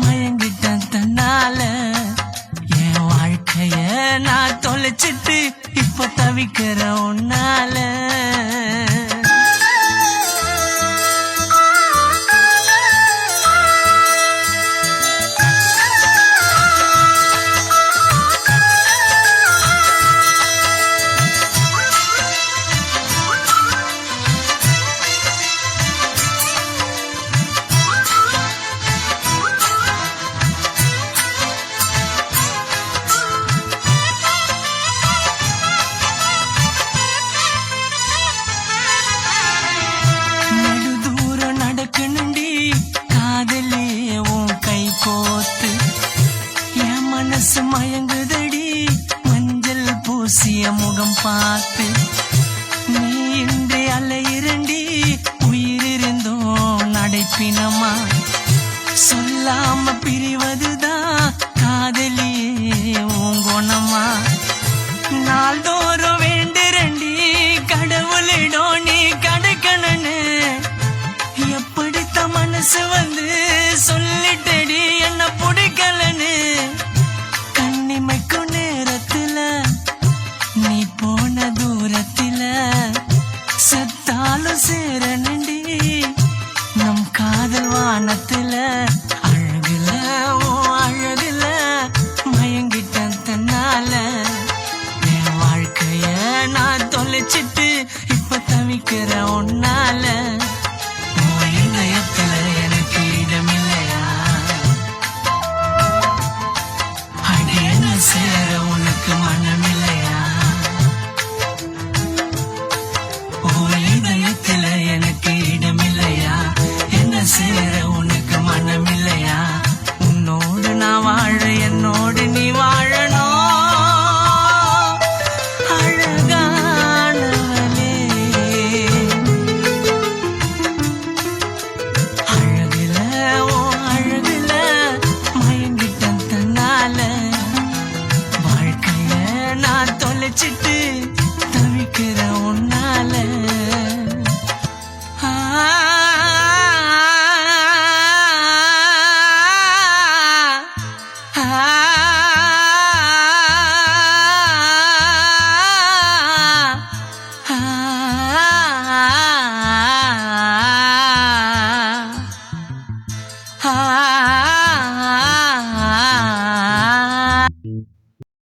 மயங்கிட்ட தன்னால என் வாழ்க்கைய நான் தொலைச்சிட்டு இப்ப தவிக்கிற உன்னால. மனசு மயங்குதடி மஞ்சள் பூசிய முகம் பார்த்து. நீ இன்றி அலையிரண்டி உயிரிருந்தோம் நடைப்பினமா. சொல்லாம பிரிவதுதான் காதலியே உங்குணமா. நாள்தோறும் வேண்டிரண்டி கடவுளிடம் நீ கிடைக்கணுன்னு. எப்படித்த மனசு வந்து சொல்லிட்டடி என்ன பிடிக்கலன்னு. கண்ணிமைக்கும் நேரத்துல நீ போன தூரத்துல செத்தாலும் சேரணுண்டி நம் காதல் வானத்துல.